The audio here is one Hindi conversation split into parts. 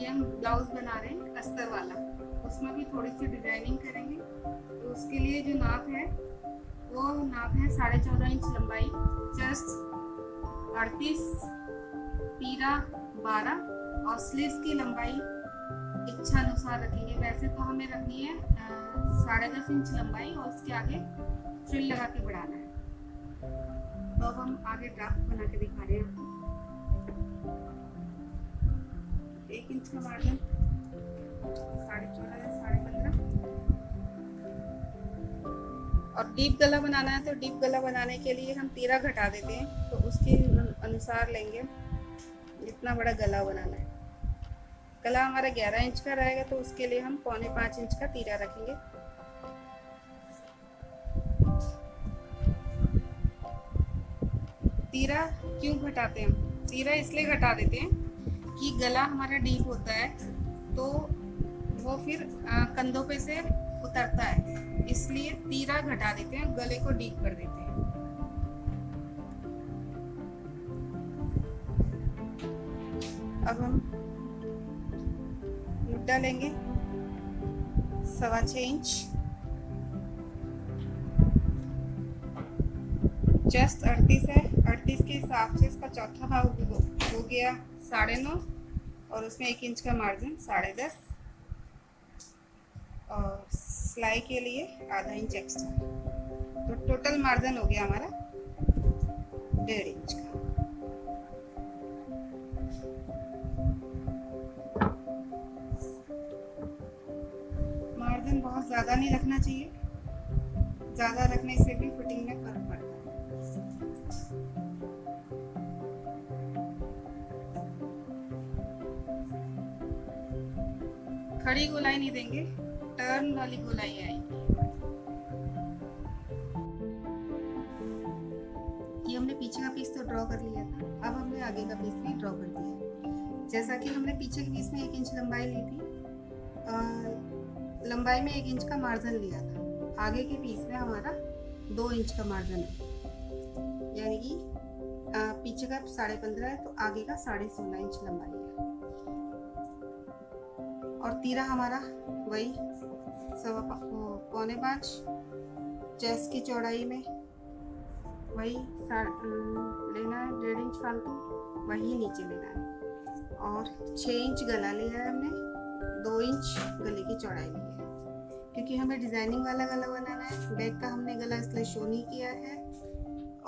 ये हम ब्लाउज बना रहे हैं अस्तर वाला, उसमें भी थोड़ी सी डिजाइनिंग करेंगे। तो उसके लिए जो नाप है वो नाप है 14.5 इंच लंबाई, चेस्ट 38, तीरा 12 और स्लीव्स की लंबाई इच्छा अनुसार रखेंगे। वैसे तो हमें रखनी है 10.5 इंच लंबाई और उसके आगे फ्रिल लगा के बढ़ाना है। तो अब हम आगे ड्राफ्ट बना के दिखा रहे हैं आपको। 1 इंच का मार्जिन, 14.5 या 15.5। और डीप गला बनाना है तो डीप गला बनाने के लिए हम तीरा घटा देते हैं, तो उसके अनुसार लेंगे जितना बड़ा गला बनाना है। गला हमारा 11 इंच का रहेगा तो उसके लिए हम 4.25 इंच का तीरा रखेंगे। तीरा क्यों घटाते हैं हम? तीरा इसलिए घटा देते हैं कि गला हमारा डीप होता है तो वो फिर कंधों पे से उतरता है, इसलिए तीरा घटा देते हैं, गले को डीप कर देते हैं। अब हम मुड्डा लेंगे 6.25 इंच, चेस्ट 38 है, 38 के हिसाब से इसका चौथा भाग हो गया 9.5 और उसमें 1 इंच का मार्जिन 10.5 और सिलाई के लिए आधा इंच एक्स्ट्रा, तो टोटल मार्जिन हो गया हमारा 1.5 इंच का। मार्जिन बहुत ज़्यादा नहीं रखना चाहिए, ज़्यादा रखने से भी फिटिंग में फर्क पड़ता है। खड़ी गोलाई नहीं देंगे, टर्न वाली गोलाई आएगी। ये हमने पीछे का पीस तो ड्रॉ कर लिया था, अब हमने आगे का पीस भी ड्रॉ कर दिया। जैसा कि हमने पीछे के पीस में 1 इंच लंबाई ली थी, लंबाई में 1 इंच का मार्जिन लिया था, आगे के पीस में हमारा 2 इंच का मार्जिन है, यानी कि पीछे का 15.5 है तो आगे का 16.5 इंच लंबाई है। और तीरा हमारा वही 4.25, चेस्ट की चौड़ाई में वही लेना है, 1.5 इंच फालतू वही नीचे लेना है। और 6 इंच गला लिया है हमने, 2 इंच गले की चौड़ाई ली है, क्योंकि हमें डिजाइनिंग वाला गला बनाना है। बैक का हमने गला इसलिए शो नहीं किया है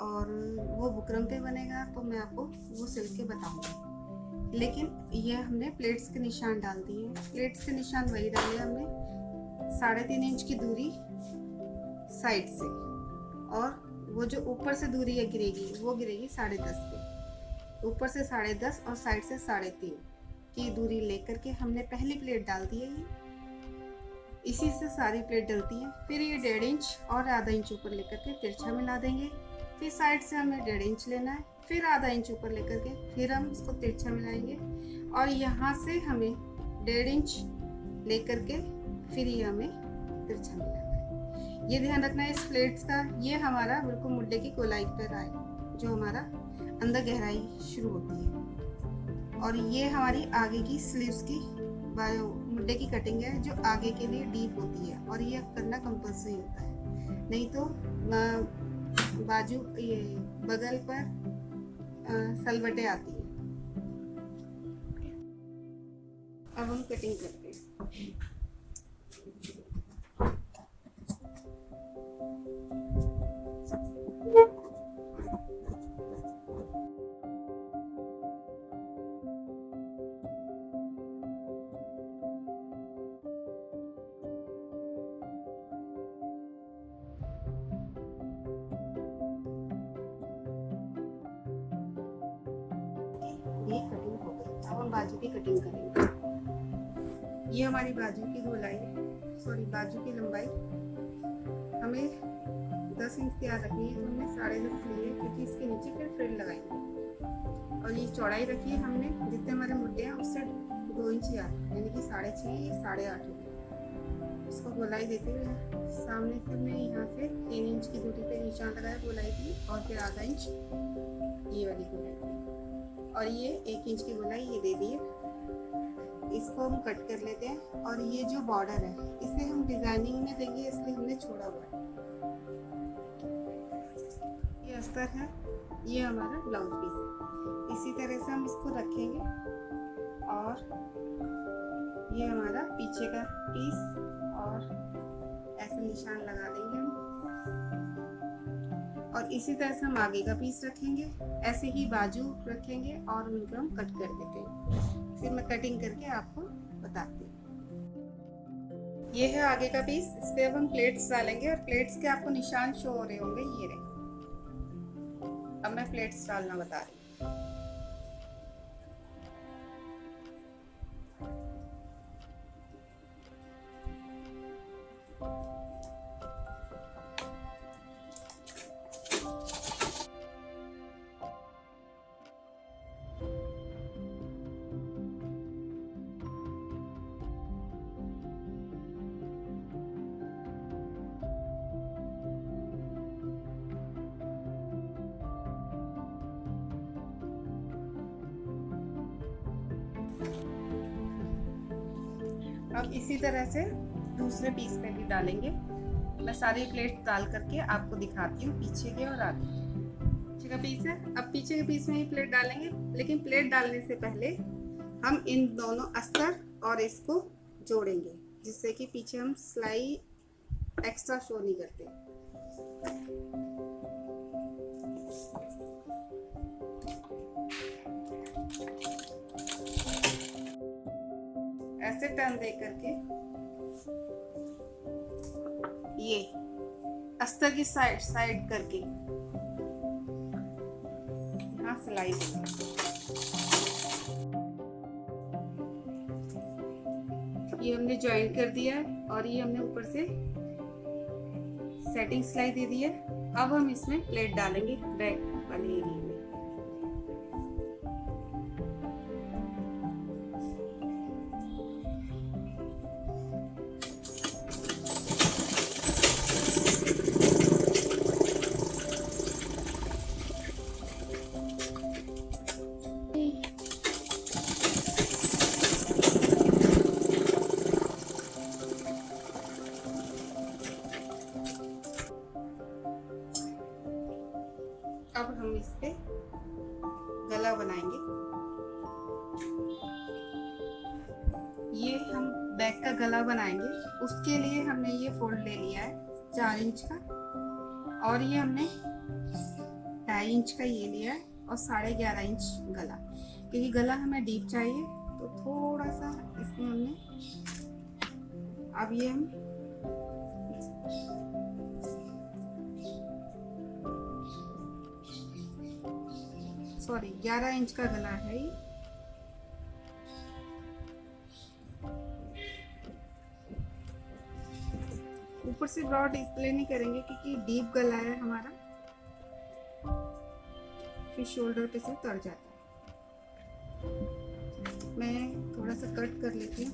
और वो बुकरम पे बनेगा तो मैं आपको वो सिल के बताऊंगी। लेकिन ये हमने प्लेट्स के निशान डाल दिए। प्लेट्स के निशान वही डाले हमने, 3.5 इंच की दूरी साइड से, और वो जो ऊपर से दूरी है गिरेगी वो गिरेगी 10.5 पे। ऊपर से 10.5 और साइड से 3.5 की दूरी लेकर के हमने पहली प्लेट डाल दी है। ये इसी से सारी प्लेट डलती है। फिर ये 1.5 इंच और आधा इंच ऊपर लेकर के तिरछा मिला देंगे। फिर साइड से हमें 1.5 इंच लेना है, फिर आधा इंच ऊपर लेकर के फिर हम इसको तिरछा मिलाएंगे और यहाँ से हमें 1.5 इंच लेकर के फिर ये हमें तिरछा मिलाना है। ये ध्यान रखना है इस प्लेट्स का, ये हमारा बिल्कुल मुड्डे की गोलाई पर आए, जो हमारा अंदर गहराई शुरू होती है। और ये हमारी आगे की स्लीव्स की मुड्डे की कटिंग है, जो आगे के लिए डीप होती है और ये करना कंपल्सरी होता है, नहीं तो बाजू ये बगल पर सलवटें आती है। अब हम कटिंग करते हैं। ये कटिंग हो गई, अब हम बाजू की कटिंग करेंगे। ये हमारी बाजू की गोलाई, सॉरी बाजू की लंबाई हमें 10 इंच तैयार रखनी है, तो हमने 10.5 लिए क्योंकि इसके नीचे फिर फ्रिल लगाएंगे। और ये चौड़ाई रखी है हमने जितने हमारे मुड्डे हैं उससे 2 इंच यार, यानी कि 6.5 या 8.5 हो गए। इसको गोलाई देते हुए सामने से हमने यहाँ से 3 इंच की दूरी पे निशान लगाया गोलाई की, और फिर आधा इंच ये वाली गोलाई, और ये 1 इंच की गोलाई ये दे दी है। इसको हम कट कर लेते हैं। और ये जो बॉर्डर है इसे हम डिजाइनिंग में देंगे, इसलिए हमने छोड़ा हुआ है। ये अस्तर है, ये हमारा ब्लाउज पीस है। इसी तरह से हम इसको रखेंगे और ये हमारा पीछे का पीस और ऐसे निशान लगा देंगे हम। और इसी तरह से हम आगे का पीस रखेंगे, ऐसे ही बाजू रखेंगे और उनको हम कट कर देते हैं। फिर मैं कटिंग करके आपको बताती हूँ। ये है आगे का पीस, इस पे अब हम प्लेट्स डालेंगे और प्लेट्स के आपको निशान शो हो रहे होंगे, ये रहे। अब मैं प्लेट्स डालना बता रही हूँ। अब इसी तरह से दूसरे पीस पे भी डालेंगे। मैं सारे प्लेट डाल करके आपको दिखाती हूँ, पीछे के और आगे। पीछे का पीस है, अब पीछे के पीस में ही प्लेट डालेंगे, लेकिन प्लेट डालने से पहले हम इन दोनों अस्तर और इसको जोड़ेंगे, जिससे कि पीछे हम सिलाई एक्स्ट्रा शो नहीं करते। ऐसे टर्न दे करके ये अस्तर की साइड करके यहाँ सिलाई देंगे। ये हमने ज्वाइन कर दिया है और ये हमने ऊपर से सेटिंग सिलाई दे दी है। अब हम इसमें प्लेट डालेंगे बैक वाले एरिया में। अब हम इस पे गला बनाएंगे। ये हम बैक का गला बनाएंगे, उसके लिए हमने ये फोल्ड ले लिया है 4 इंच का, और ये हमने 2.5 इंच का ये लिया है और 11.5 इंच गला, क्योंकि गला हमें डीप चाहिए तो थोड़ा सा इसमें हमने, अब ये हम सॉरी 11 इंच का गला है ये। ऊपर से ब्रॉड इसलिए नहीं करेंगे क्योंकि डीप गला है हमारा, फिर शोल्डर पे से उतर जाता है। मैं थोड़ा सा कट कर लेती हूँ।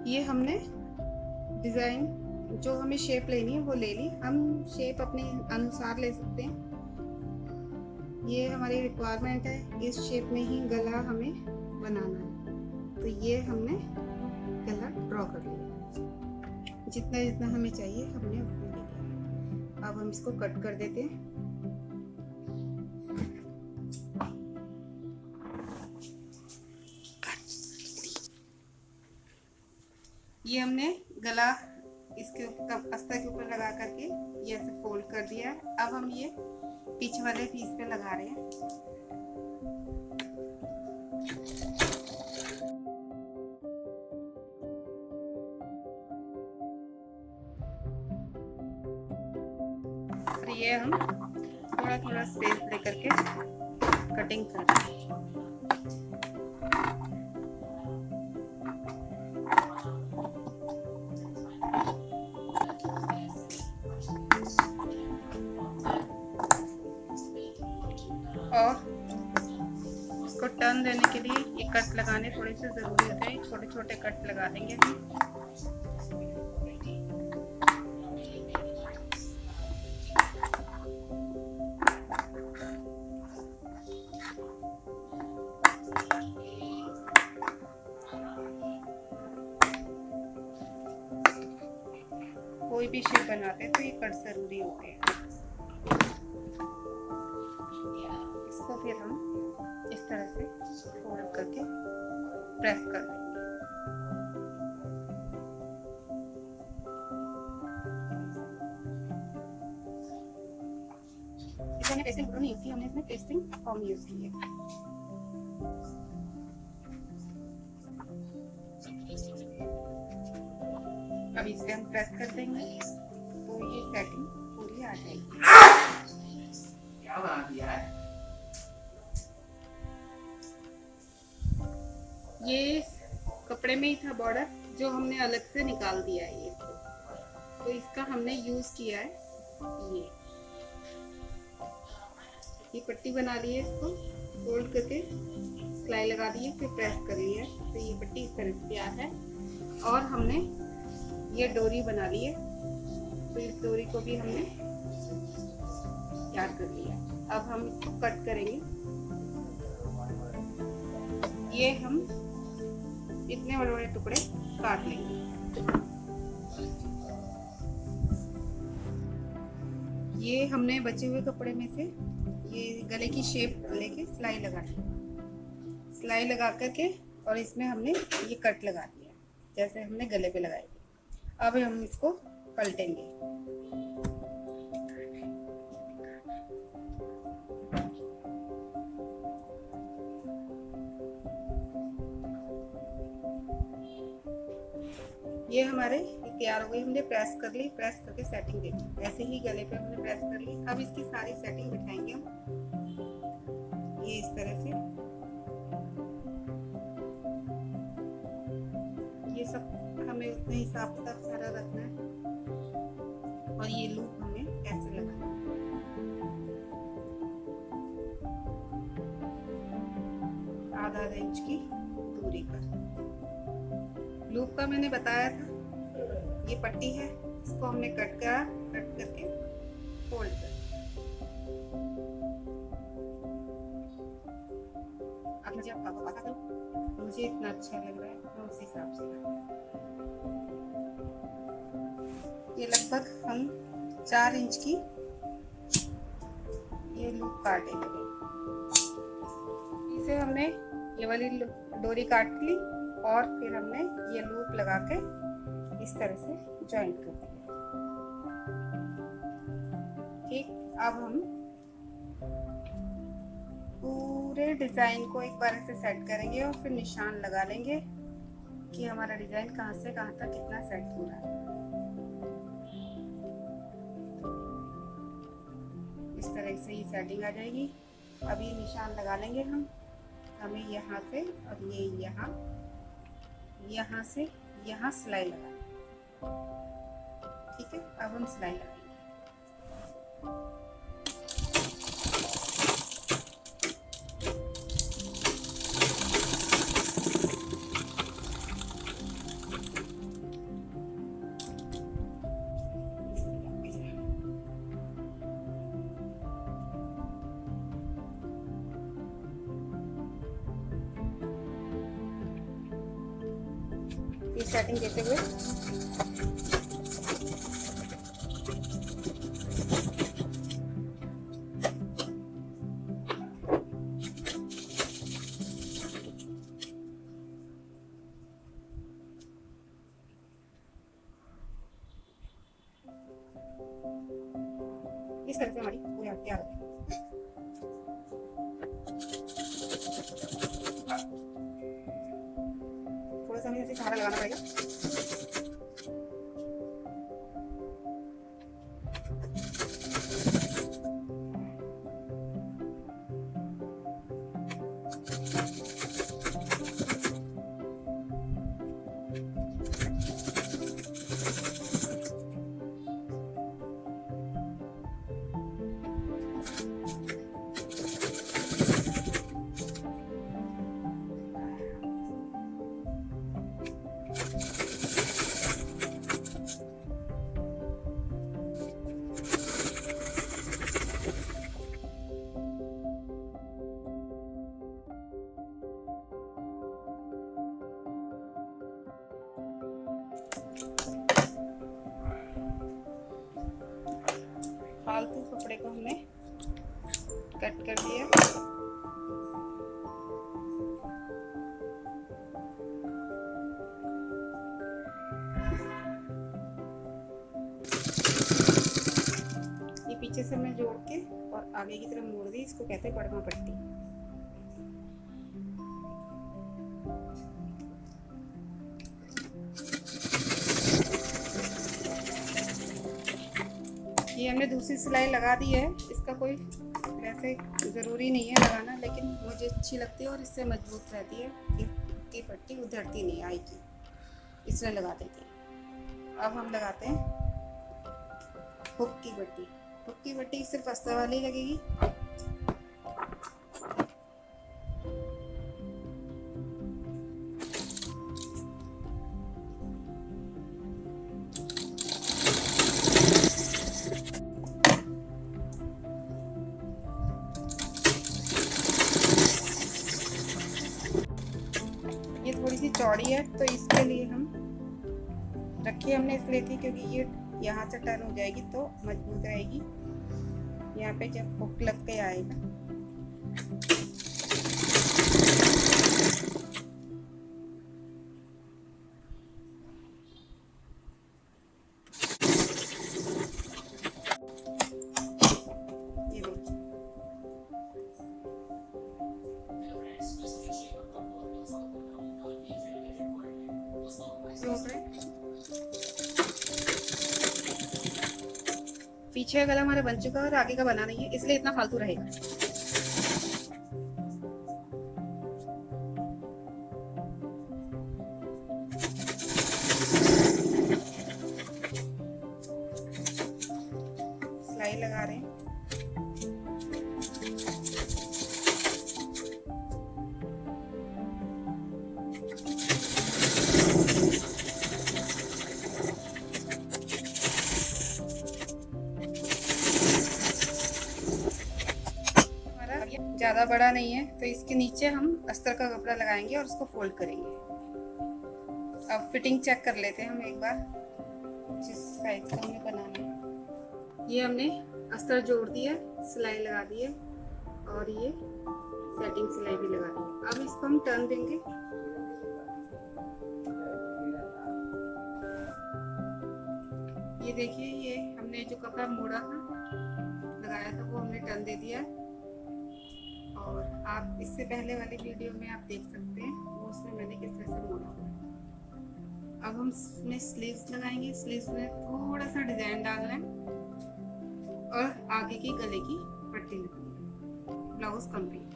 ये हमने डिजाइन जो हमें शेप लेनी है वो ले ली। हम शेप अपने अनुसार ले सकते हैं, ये हमारी रिक्वायरमेंट है, इस शेप में ही गला हमें बनाना है। तो ये हमने गला ड्रॉ कर लिया, जितना जितना हमें चाहिए हमने उतना ले लिया। अब हम इसको कट कर देते हैं। ये हमने गला इसके अस्तर के ऊपर लगा करके ये ऐसे फोल्ड कर दिया है। अब हम ये पीछे वाले पीस पे लगा रहे हैं। और ये हम थोड़ा थोड़ा स्पेस दे करके कटिंग कर रहे हैं। और इसको टर्न देने के लिए ये कट लगाने थोड़े से ज़रूरी होते हैं, छोटे छोटे कट लगा देंगे हम। कोई भी शेप बनाते हैं तो ये कट जरूरी होते हैं। इसको फिर हम इस तरह से फोल्ड करके प्रेस कर देंगे। इसमें हमने टेस्टिंग नहीं यूज की, हमने इसमें टेस्टिंग फॉर्म यूज की है। अब इस पे हम प्रेस कर देंगे तो ये सेटिंग पूरी आ जाएगी। क्या बना दिया है? ये कपड़े में ही था बॉर्डर जो हमने अलग से निकाल दिया है ये, तो इसका हमने यूज किया है। ये पट्टी बना ली है, इसको फोल्ड करके सिलाई लगा दी है, फिर प्रेस कर लिया है, तो ये पट्टी इस तरह से तैयार है। और हमने ये डोरी बना ली है, तो इस डोरी को भी हमने तैयार कर लिया। अब हम इसको कट करेंगे। ये हम इतने बड़े बड़े टुकड़े काट लेंगे। ये हमने बचे हुए कपड़े में से ये गले की शेप लेके सिलाई लगा दी, सिलाई लगा करके और इसमें हमने ये कट लगा दिया जैसे हमने गले पे लगाई। अब हम इसको पलटेंगे। ये हमारे तैयार हो गई, हमने प्रेस कर ली, प्रेस करके सेटिंग दे दी। ऐसे ही गले पे हमने प्रेस कर ली। अब इसकी सारी सेटिंग बिठाएंगे हम ये इस तरह से। ये सब हमें उतने हिसाब किताब सारा रखना है। और ये लूप हमें ऐसे लगाना है, आधा इंच की दूरी पर। लूप का मैंने बताया था, ये पट्टी है, इसको हमने कट करके फोल्ड कर। अब मुझे आपका पता करो, मुझे इतना अच्छा लग रहा है, मैं उस हिसाब से ये लगभग हम 4 इंच की ये लूप काटेंगे। इसे हमने ये वाली डोरी काट ली और फिर हमने ये लूप लगा के इस तरह से जॉइंट कर दिया। ठीक, अब हम पूरे डिजाइन को एक बार ऐसे सेट करेंगे और फिर निशान लगा लेंगे कि हमारा डिजाइन कहाँ से कहाँ तक कितना सेट हो रहा है। इस तरह से ये सेटिंग आ जाएगी। अब ये निशान लगा लेंगे हम, हमें यहाँ से और ये यहाँ से यहाँ सिलाई लगा। ठीक है, अब हम सिलाई लगाएंगे। ये सेटिंग देते हुए इस तरह से हमारी पूरी तैयार हो गई। थोड़ा सा हमें ऐसे सहारा लगाना पड़ेगा। फालतू कपड़े को हमने कट कर दिया। ये पीछे से मैं जोड़ के और आगे की तरफ मोड़ दी, इसको कहते हैं बड़मा पट्टी। ये हमने दूसरी सिलाई लगा दी है। इसका कोई वैसे ज़रूरी नहीं है लगाना, लेकिन मुझे अच्छी लगती है और इससे मजबूत रहती है कि पट्टी उधड़ती नहीं आएगी, इसलिए लगा देते हैं। अब हम लगाते हैं हुक की पट्टी। हुक की पट्टी सिर्फ अस्तर वाली लगेगी। ये थोड़ी सी चौड़ी है, तो इसके लिए हम रखी हमने इसलिए थी क्योंकि ये यहाँ से टर्न हो जाएगी तो मजबूत रहेगी। यहाँ पे जब हुक लग के आएगा ये पीछे का गला हमारा बन चुका है और आगे का बना नहीं है, इसलिए इतना फालतू रहेगा। सिलाई लगा रहे हैं। ज़्यादा बड़ा नहीं है, तो इसके नीचे हम अस्तर का कपड़ा लगाएंगे और उसको फोल्ड करेंगे। अब फिटिंग चेक कर लेते हैं हम एक बार, जिस साइज का हमें बनाना है। ये हमने अस्तर जोड़ दिया, सिलाई लगा दी है और ये सेटिंग सिलाई भी लगा दी है। अब इसको हम टर्न देंगे। ये देखिए, ये हमने जो कपड़ा मोड़ा था, लगाया था, वो हमने टर्न दे दिया है। और आप इससे पहले वाली वीडियो में आप देख सकते हैं वो उसमें मैंने किस तरह से मोड़ा हुआ है। अब हम इसमें स्लीव्स लगाएंगे। स्लीव्स में थोड़ा सा डिजाइन डालना है और आगे की गले की पट्टी लगानी है। Blouse complete.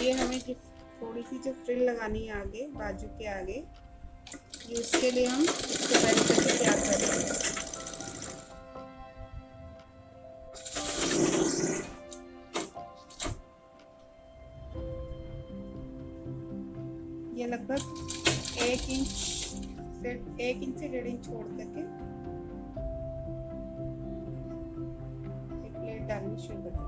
ये हमें थोड़ी सी जो फ्रिल लगानी है आगे, बाजू के आगे, ये उसके लिए हम इसको पहले करके तैयार करेंगे। ये लगभग 1 इंच से 1.5 इंच छोड़ करके एक प्लेट डालनी शुरू कर देंगे।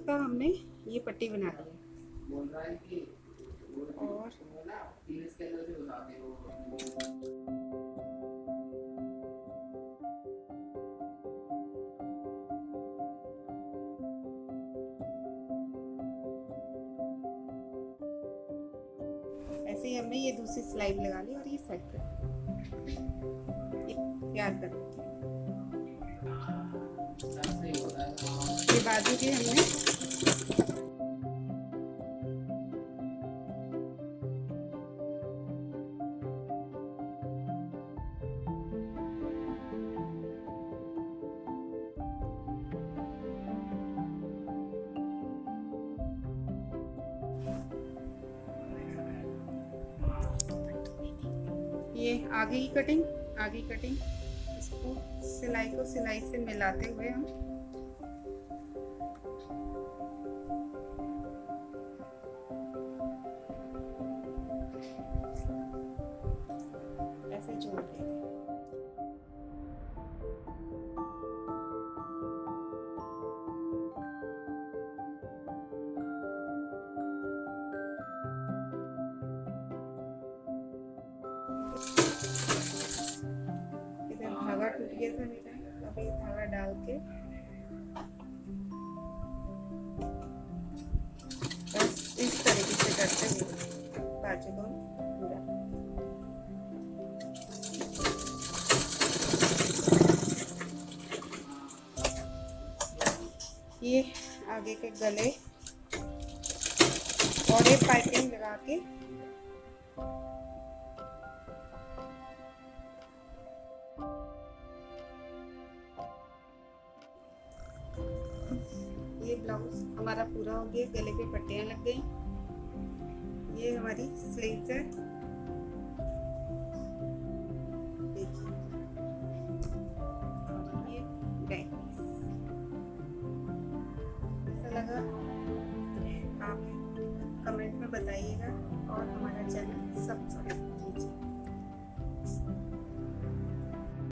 तो हमने ये पट्टी बना ली है और ऐसे ही हमने ये दूसरी सिलाई लगा ली और ये सेट कर तैयार कर दी। ये बाजू के हमने ये आगे की कटिंग इसको सिलाई को सिलाई से मिलाते हुए हम इधर धागा टूट गया था मेरा, अभी धागा डाल के बस इस तरीके से करते हुए बाजू को पूरा ये आगे के गले और एक पाइपिंग लगा के ये ब्लाउज हमारा पूरा हो गया, गले पे पट्टियां लग गई। ये हमारी स्लीव्स है, देखिए, ये बैक पीस। कैसा लगा आप कमेंट में बताइएगा और हमारा चैनल सब्सक्राइब कीजिए।